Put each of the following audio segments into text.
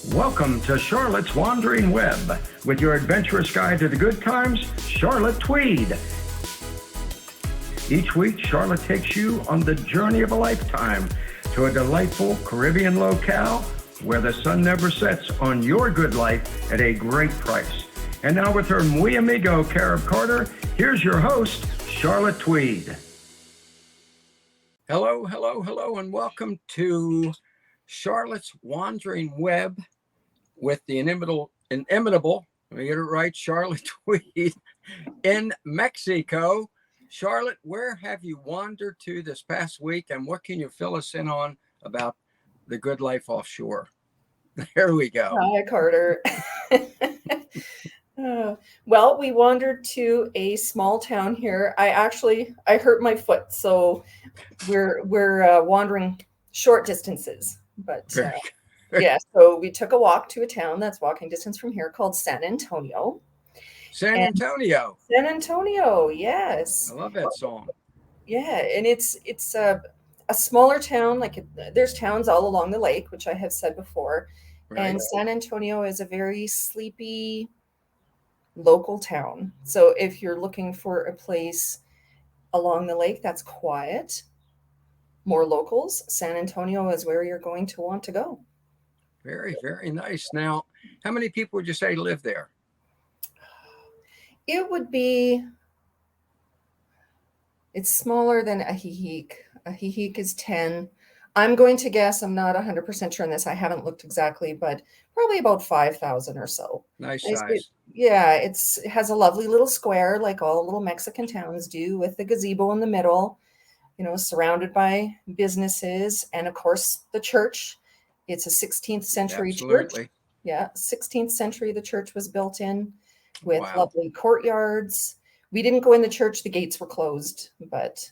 Welcome to Charlotte's Wandering Web with your adventurous guide to the good times, Charlotte Tweed. Each week, Charlotte takes you on the journey of a lifetime to a delightful Caribbean locale where the sun never sets on your good life at a great price. And now with her muy amigo, Carib Carter, here's your host, Charlotte Tweed. Hello, and welcome to Charlotte's Wandering Web with the inimitable, let me get it right, Charlotte Tweed in Mexico. Charlotte, where have you wandered to this past week, and what can you fill us in on about the good life offshore? There we go. Hi, Carter. Well, we wandered to a small town here. I hurt my foot, so we're wandering short distances. But yeah, so we took a walk to a town that's walking distance from here called San Antonio. San Antonio, yes. I love that song. Yeah, and it's a smaller town. Like there's towns all along the lake, which I have said before. Right. And San Antonio is a very sleepy local town. So if you're looking for a place along the lake that's quiet, more locals, San Antonio is where you're going to want to go. Very, very nice. Now, how many people would you say live there? It's smaller than Ajijic. Ajijic is 10. I'm going to guess, I'm not 100% sure on this. I haven't looked exactly, but probably about 5,000 or so. Nice size. It has a lovely little square like all little Mexican towns do, with the gazebo in the middle, surrounded by businesses. And of course, the church. It's a 16th century church. Yeah, 16th century the church was built in with lovely courtyards. We didn't go in the church. The gates were closed, but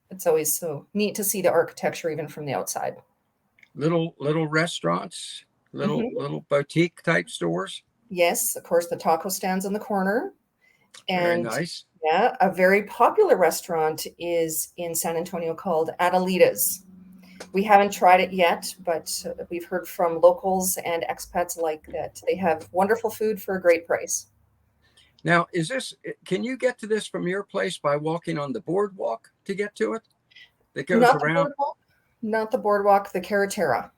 it's always so neat to see the architecture even from the outside. Little restaurants, little boutique type stores. Yes, of course, the taco stands on the corner. And very nice. Yeah, a very popular restaurant is in San Antonio called Adelita's. We haven't tried it yet, but we've heard from locals and expats like that. They have wonderful food for a great price. Now, can you get to this from your place by walking on the boardwalk to get to it? That goes around? Not the boardwalk, the carretera,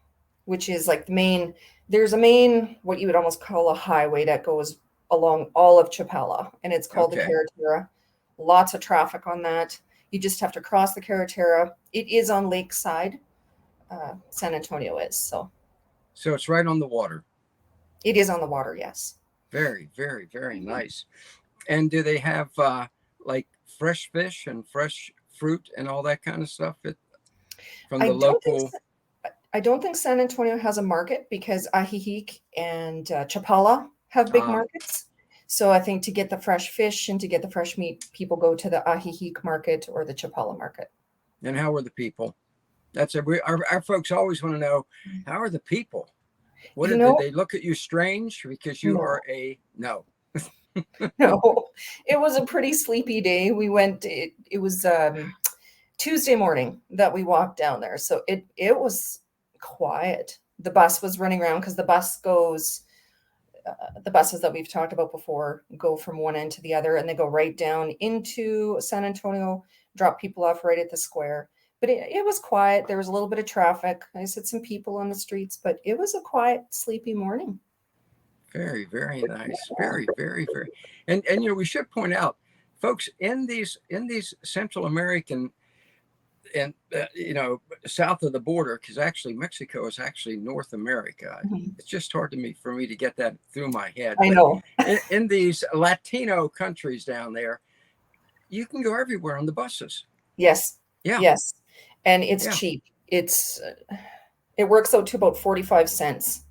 which is like there's a main, what you would almost call a highway that goes along all of Chapala, and it's called the carretera. Lots of traffic on that. You just have to cross the carretera. It is on Lakeside. San Antonio is. So it's right on the water. It is on the water, yes. Very, very, very nice. And do they have like fresh fish and fresh fruit and all that kind of stuff from the local? I don't think San Antonio has a market because Ajijic and Chapala have big markets. So I think to get the fresh fish and to get the fresh meat, people go to the Ajijic market or the Chapala market. And how are the people? Our folks always want to know, how are the people? Did they look at you strange because you are no? No, it was a pretty sleepy day. We went. It was Tuesday morning that we walked down there, so it was quiet. The bus was running around because the bus goes. The buses that we've talked about before go from one end to the other, and they go right down into San Antonio, drop people off right at the square. But it was quiet. There was a little bit of traffic. I said some people on the streets, but it was a quiet, sleepy morning. Very, very nice. Very, very, very. And we should point out, folks, in these Central American and south of the border, because actually Mexico is actually North America. Mm-hmm. It's just hard for me to get that through my head. I know. in these Latino countries down there, you can go everywhere on the buses. Yes. Yeah. Yes. And it's cheap. It works out to about 45 cents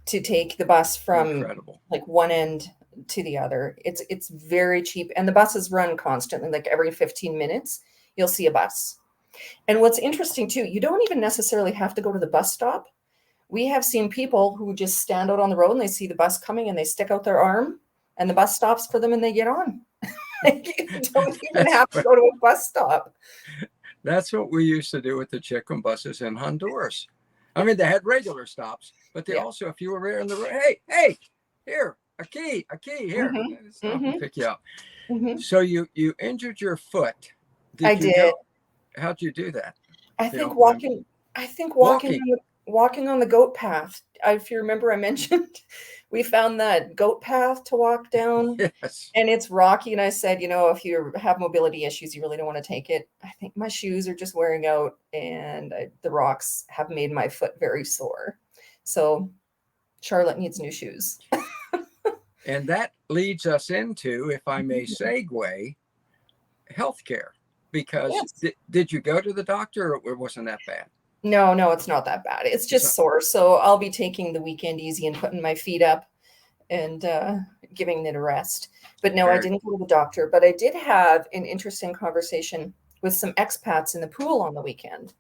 to take the bus from like one end to the other. It's very cheap. And the buses run constantly, like every 15 minutes, you'll see a bus. And what's interesting too, you don't even necessarily have to go to the bus stop. We have seen people who just stand out on the road and they see the bus coming and they stick out their arm and the bus stops for them and they get on. You don't even have to go to a bus stop. That's what we used to do with the chicken buses in Honduras. I mean, they had regular stops, but they Yeah. also, if you were there in the road, hey, here, a key here, stop and pick you up. So you injured your foot. I Did you did. go? How'd you do that? I think walking. Walking on the goat path. If you remember, I mentioned we found that goat path to walk down. Yes. And it's rocky. And I said, if you have mobility issues, you really don't want to take it. I think my shoes are just wearing out, and the rocks have made my foot very sore. So Charlotte needs new shoes. And that leads us into, if I may segue, healthcare. Because Yes. did you go to the doctor, or wasn't that bad? No, it's not that bad. It's just sore. So I'll be taking the weekend easy and putting my feet up and giving it a rest. But no, I didn't go to the doctor. But I did have an interesting conversation with some expats in the pool on the weekend.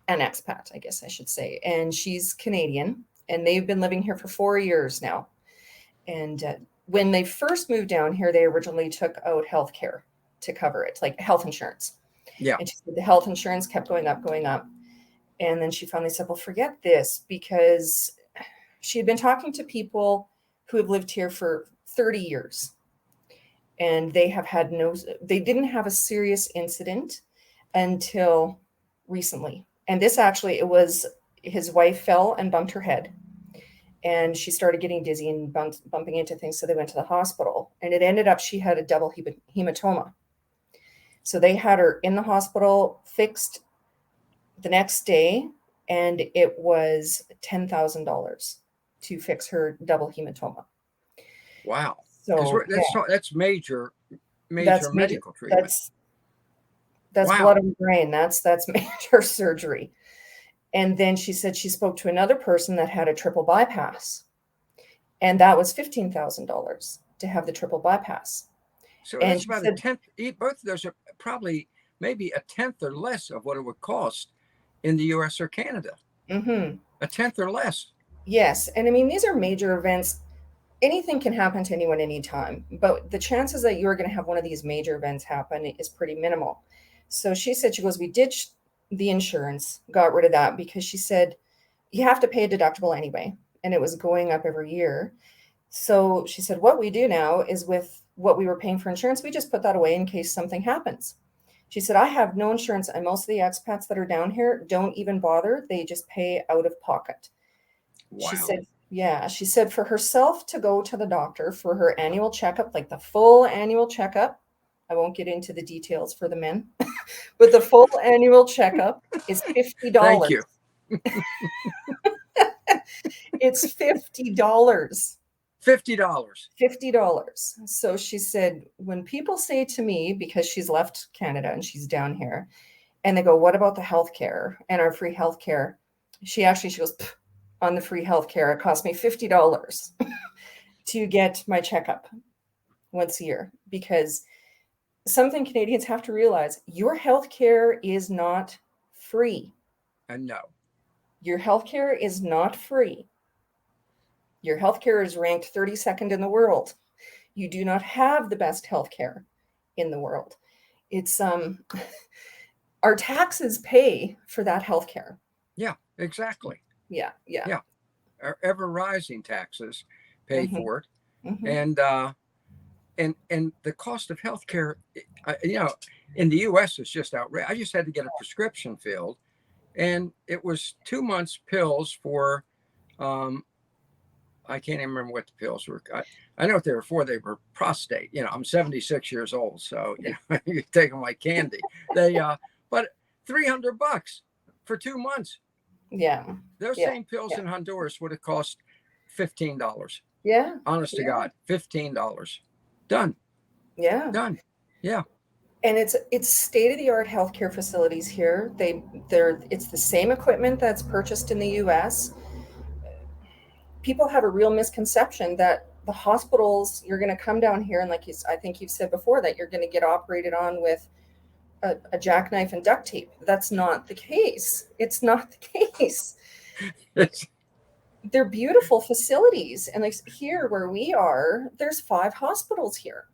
An expat, I guess I should say. And she's Canadian, and they've been living here for 4 years now. And when they first moved down here, they originally took out healthcare to cover it, like health insurance. Yeah. And she said the health insurance kept going up. And then she finally said, well, forget this, because she had been talking to people who have lived here for 30 years. And they didn't have a serious incident until recently. And this actually, it was his wife fell and bumped her head. And she started getting dizzy and bumping into things. So they went to the hospital. And it ended up she had a double hematoma. So they had her in the hospital, fixed the next day. And it was $10,000 to fix her double hematoma. Wow. So that's major medical treatment. That's blood in the brain. That's major surgery. And then she said she spoke to another person that had a triple bypass. And that was $15,000 to have the triple bypass. So that's about a tenth. Both of those are probably maybe a tenth or less of what it would cost in the US or Canada. Mm-hmm. A tenth or less. Yes. And I mean, these are major events. Anything can happen to anyone anytime. But the chances that you're going to have one of these major events happen is pretty minimal. So she said, we ditched the insurance, got rid of that, because she said, you have to pay a deductible anyway. And it was going up every year. So she said, what we do now is with what we were paying for insurance, we just put that away in case something happens. She said, I have no insurance. And most of the expats that are down here don't even bother. They just pay out of pocket. Wow. She said for herself to go to the doctor for her annual checkup, like the full annual checkup. I won't get into the details for the men, but the full annual checkup is $50. Thank you. It's $50. $50. So she said, when people say to me, because she's left Canada and she's down here, and they go, what about the healthcare and our free healthcare? She goes, on the free healthcare, it cost me $50 to get my checkup once a year, because something Canadians have to realize, your healthcare is not free. No. Your healthcare is not free. Your healthcare is ranked 32nd in the world. You do not have the best healthcare in the world. It's our taxes pay for that healthcare. Yeah, exactly. Yeah. Our ever rising taxes pay for it. Mm-hmm. And the cost of healthcare, in the US is just outrageous. I just had to get a prescription filled, and it was 2 months pills for I can't even remember what the pills were. I know what they were for. They were prostate. I'm 76 years old, so you take them like candy. But $300 for 2 months. Yeah. Those same pills in Honduras would have cost $15. Yeah. Honest to God, $15. Done. Yeah. Done. Yeah. And it's state-of-the-art healthcare facilities here. It's the same equipment that's purchased in the US. People have a real misconception that the hospitals, you're going to come down here and, like I think you've said before, that you're going to get operated on with a jackknife and duct tape. That's not the case. It's not the case. They're beautiful facilities. And like here where we are, there's 5 hospitals here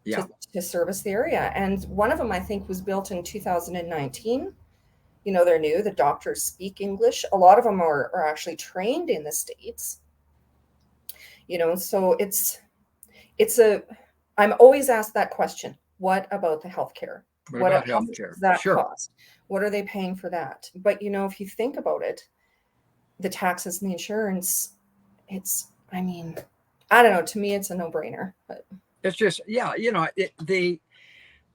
to service the area. And one of them, I think, was built in 2019. they're new. The doctors speak English. A lot of them are actually trained in the States. So I'm always asked that question. What about the healthcare? What about How much healthcare? does that Sure. cost? What are they paying for that? But if you think about it, the taxes and the insurance, I don't know. To me, it's a no-brainer. But It's just, it was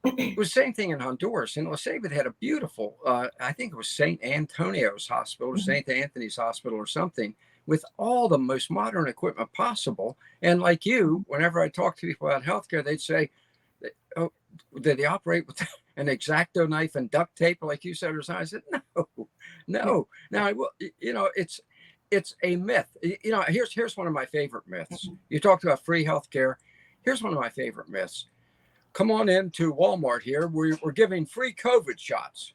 the same thing in Honduras. And let's say they had a beautiful, I think it was Saint Antonio's Hospital or Saint Anthony's Hospital or something, with all the most modern equipment possible. And like you, whenever I talk to people about healthcare, they'd say, "Oh, did they operate with an X-Acto knife and duct tape, like you said?" Or something. I said, no. Now, it's a myth. Here's one of my favorite myths. You talked about free healthcare. Here's one of my favorite myths. Come on into Walmart here. We're giving free COVID shots.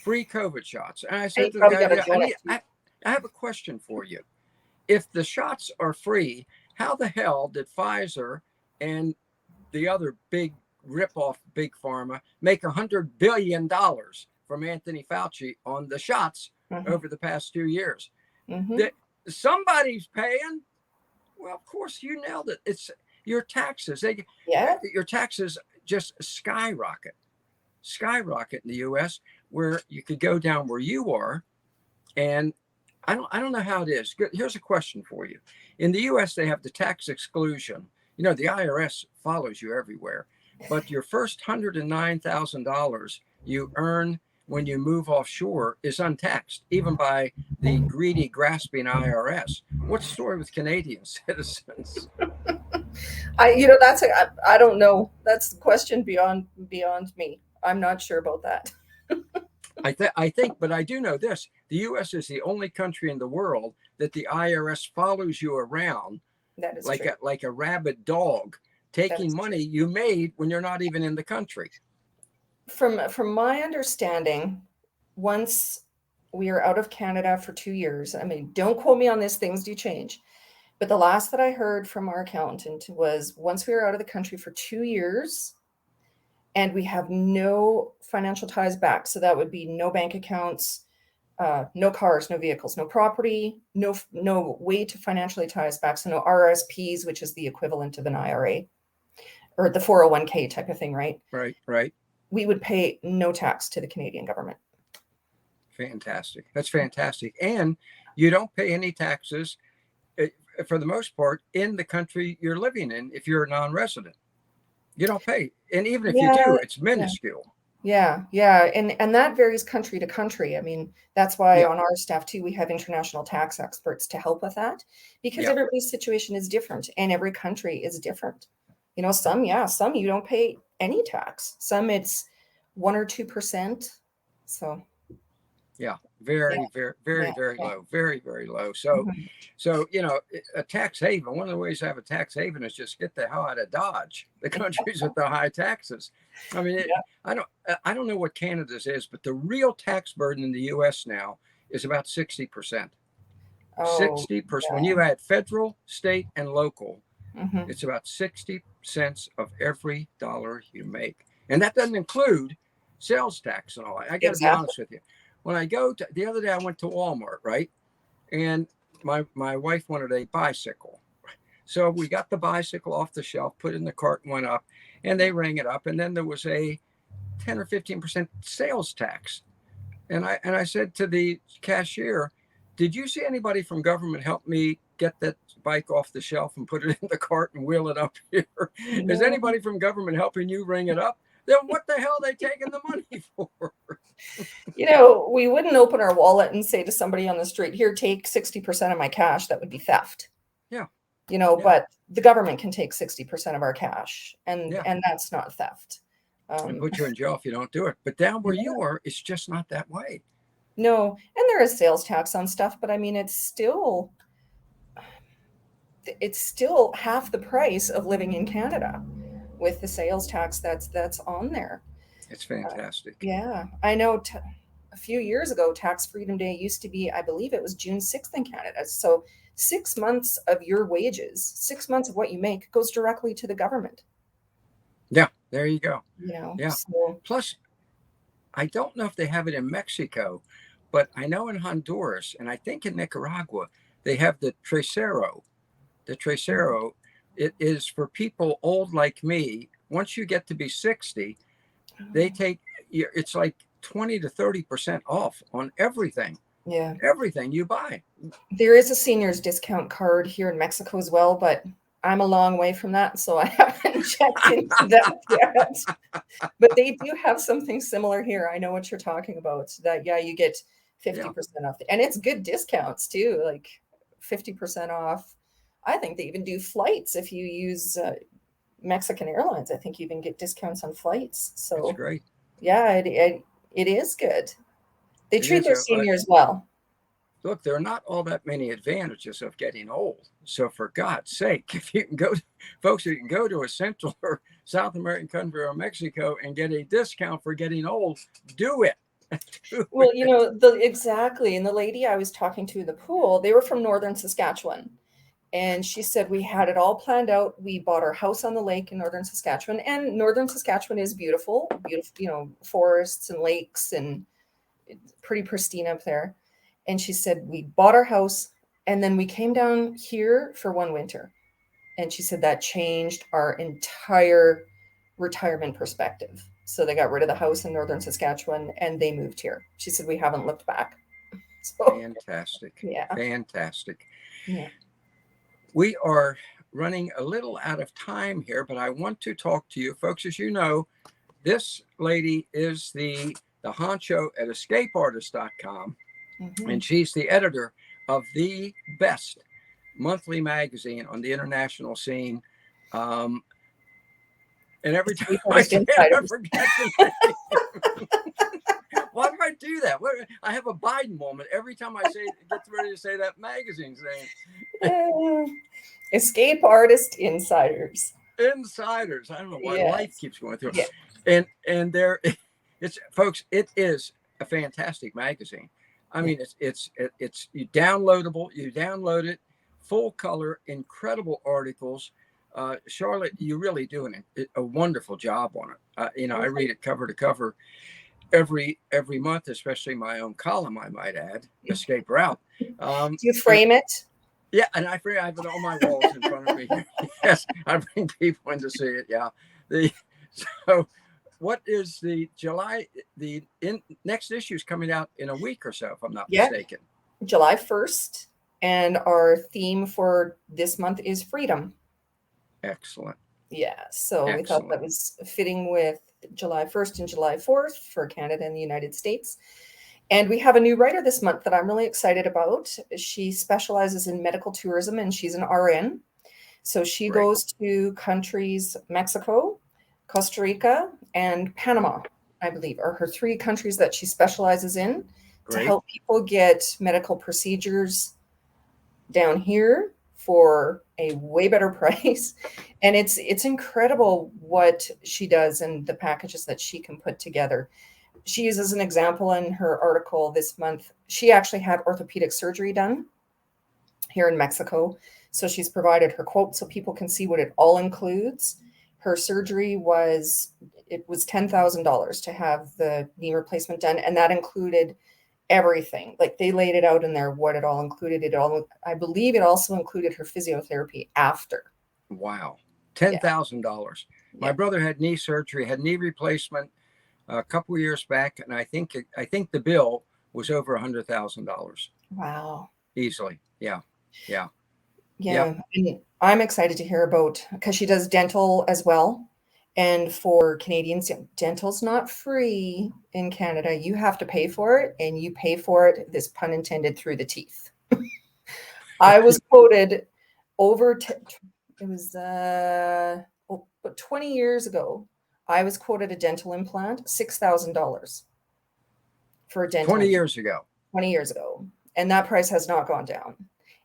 Free COVID shots. And I said to the guy, I have a question for you. If the shots are free, how the hell did Pfizer and the other big ripoff big pharma make $100 billion from Anthony Fauci on the shots over the past 2 years? Somebody's paying. Well, of course, you nailed it. It's your taxes. Your taxes just skyrocket in the U.S., where you could go down where you are. And I don't know how it is. Here's a question for you. In the U.S., they have the tax exclusion. The IRS follows you everywhere, but your first $109,000 you earn when you move offshore is untaxed, even by the greedy, grasping IRS. What's the story with Canadian citizens? I don't know. That's the question beyond me. I'm not sure about that. I think, but I do know this: the U.S. is the only country in the world that the IRS follows you around, that is like true. like a rabid dog, taking money you made when you're not even in the country. From my understanding, once we are out of Canada for 2 years, don't quote me on this, things do change. But the last that I heard from our accountant was once we were out of the country for 2 years and we have no financial ties back. So that would be no bank accounts, no cars, no vehicles, no property, no way to financially tie us back. So no RSPs, which is the equivalent of an IRA or the 401k type of thing, right? Right. We would pay no tax to the Canadian government. Fantastic. That's fantastic. And you don't pay any taxes, for the most part, in the country you're living in. If you're a non-resident, you don't pay. And even if you do, it's minuscule. Yeah. And that varies country to country. That's why on our staff too, we have international tax experts to help with that, because everybody's situation is different and every country is different. Some you don't pay any tax. Some it's 1 or 2%. So very low, very, very low. So a tax haven, one of the ways to have a tax haven is just get the hell out of Dodge, the countries with the high taxes. I don't know what Canada's is, but the real tax burden in the U.S. now is about 60%. 60%. When you add federal, state, and local, it's about 60 cents of every dollar you make. And that doesn't include sales tax and all that. I got to be honest with you. When I go to the other day, I went to Walmart, right? And my wife wanted a bicycle. So we got the bicycle off the shelf, put it in the cart, and went up, and they rang it up. And then there was a 10 or 15% sales tax. And I said to the cashier, "Did you see anybody from government help me get that bike off the shelf and put it in the cart and wheel it up here? Is anybody from government helping you ring it up? Then what the hell are they taking the money for?" We wouldn't open our wallet and say to somebody on the street, "Here, take 60% of my cash." That would be theft. But the government can take 60% of our cash, and that's not theft. And put you in jail if you don't do it. But down where you are, it's just not that way. No, and there is sales tax on stuff, but it's still half the price of living in Canada with the sales tax that's on there. It's fantastic. I know. A few years ago, Tax Freedom Day used to be, I believe it was June 6th in Canada. So 6 months of your wages, 6 months of what you make goes directly to the government. Yeah, there you go. So, plus I don't know if they have it in Mexico, but I know in Honduras and I think in Nicaragua, they have the Tracero. The Tracero, it is for people old like me. Once you get to be 60, they take, it's like 20 to 30% off on everything. Yeah. Everything you buy. There is a seniors discount card here in Mexico as well, but I'm a long way from that, so I haven't checked into that yet. But they do have something similar here. I know what you're talking about. That, yeah, you get 50% off. And it's good discounts too, like 50% off. I think they even do flights if you use Mexican Airlines. I think you even get discounts on flights. So that's great. Yeah, it is good. They treat their seniors well. Look, there are not all that many advantages of getting old. So for God's sake, if you can go, folks, you can go to a Central or South American country or Mexico and get a discount for getting old, do it. Well, exactly. And the lady I was talking to in the pool, they were from northern Saskatchewan. And she said, we had it all planned out. We bought our house on the lake in northern Saskatchewan. And northern Saskatchewan is beautiful, forests and lakes, and it's pretty pristine up there. And she said, we bought our house and then we came down here for one winter. And she said that changed our entire retirement perspective. So they got rid of the house in northern Saskatchewan and they moved here. She said, we haven't looked back. So, fantastic. Yeah. Fantastic. Yeah. We are running a little out of time here, but I want to talk to you folks. As you know, this lady is the honcho at escapeartist.com. Mm-hmm. And she's the editor of the best monthly magazine on the international scene. And every time I say it, I forget the name. Why do I do that? I have a Biden moment every time I get ready to say that magazine's name. Escape Artist Insiders. Insiders. I don't know why life keeps going through. Yeah. And there, it's folks. It is a fantastic magazine. I mean, it's you downloadable. You download it, full color, incredible articles. Charlotte, you really do a wonderful job on it. I read it cover to cover every month, especially my own column, I might add, Escape Route. Do you frame it? Yeah, and I have it on my walls in front of me. Yes, I bring people in to see it. Yeah. So what is the July? Next issue is coming out in a week or so, if I'm not mistaken. July 1st. And our theme for this month is freedom. Excellent. Yeah. So we thought that was fitting with July 1st and July 4th for Canada and the United States. And we have a new writer this month that I'm really excited about. She specializes in medical tourism and she's an RN. So she goes to countries, Mexico, Costa Rica, and Panama, I believe, are her three countries that she specializes in to help people get medical procedures down here for a way better price. And it's incredible what she does and the packages that she can put together. She uses an example in her article this month. She actually had orthopedic surgery done here in Mexico. So she's provided her quote so people can see what it all includes. Her surgery was $10,000 to have the knee replacement done. And that included everything. Like they laid it out in there, what it all included. I believe it also included her physiotherapy after. Wow. $10,000. My brother had knee surgery, had knee replacement a couple of years back. And I think the bill was over $100,000. Wow. Easily. Yeah. Yeah. Yeah. And I'm excited to hear about, because she does dental as well. And for Canadians, dental's not free in Canada. You have to pay for it, and you pay for it, this pun intended, through the teeth. I was quoted it was 20 years ago. I was quoted a dental implant, $6,000 for a dental 20 years ago. 20 years ago. And that price has not gone down.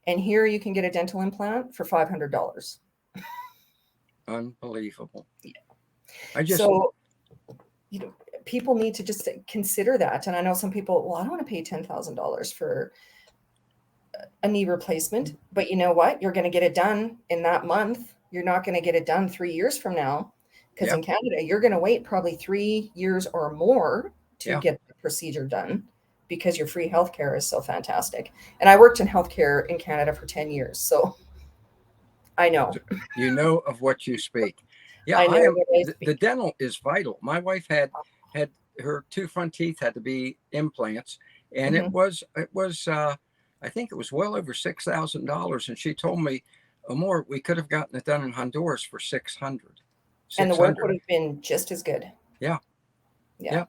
And here you can get a dental implant for $500. Unbelievable. Yeah. People need to just consider that. And I know some people, I don't want to pay $10,000 for a knee replacement, but you know what? You're going to get it done in that month. You're not going to get it done 3 years from now, because in Canada, you're going to wait probably 3 years or more to get the procedure done because your free healthcare is so fantastic. And I worked in healthcare in Canada for 10 years, so I know. You know of what you speak. Yeah, I know I am. what I speak. The dental is vital. My wife had her 2 front teeth had to be implants, and it was I think it was well over $6,000. And she told me, Amor, we could have gotten it done in Honduras for 600. And the work would have been just as good. Yeah. Yeah.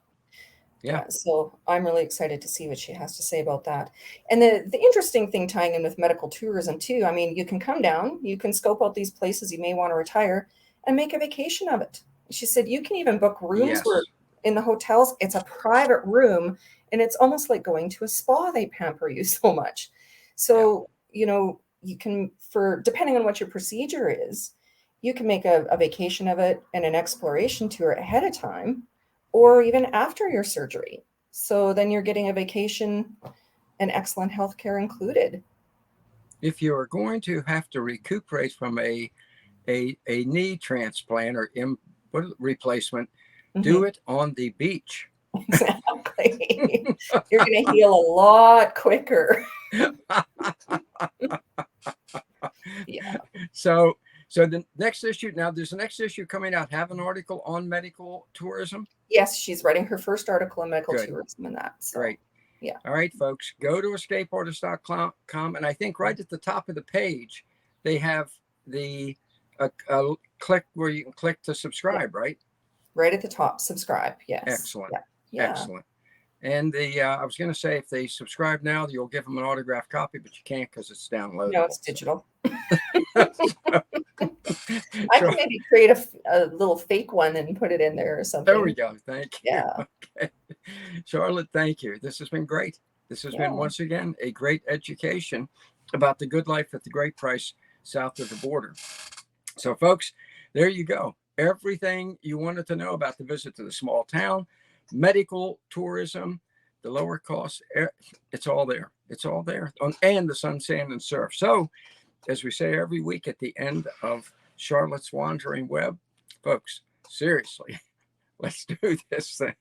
So I'm really excited to see what she has to say about that. And the interesting thing tying in with medical tourism too, I mean, you can come down, you can scope out these places you may want to retire and make a vacation of it. She said you can even book rooms where in the hotels, it's a private room and it's almost like going to a spa. They pamper you so much. So, you know, you can, for depending on what your procedure is, you can make a vacation of it and an exploration tour ahead of time, or even after your surgery. So then you're getting a vacation and excellent health care included. If you're going to have to recuperate from a knee transplant or replacement, do it on the beach. Exactly. You're going to heal a lot quicker. Yeah. So the next issue, now there's a next issue coming out. Have an article on medical tourism? Yes, she's writing her first article on medical tourism and that. So, great. Yeah. All right, folks, go to escapeartist.com. And I think right at the top of the page, they have the click where you can click to subscribe, right? Right at the top, subscribe. Yes. Excellent. Yeah. Excellent. And I was going to say, if they subscribe now, you'll give them an autographed copy, but you can't because it's downloadable. No, it's digital. I can maybe create a little fake one and put it in there or something. There we go. Thank you. Yeah. Okay. Charlotte, thank you. This has been great. This has been, once again, a great education about the good life at the great price south of the border. So, folks, there you go. Everything you wanted to know about the visit to the small town, medical tourism, the lower costs, it's all there. It's all there. And the sun, sand, and surf. So, as we say every week at the end of Charlotte's Wandering Web, folks, seriously, let's do this thing.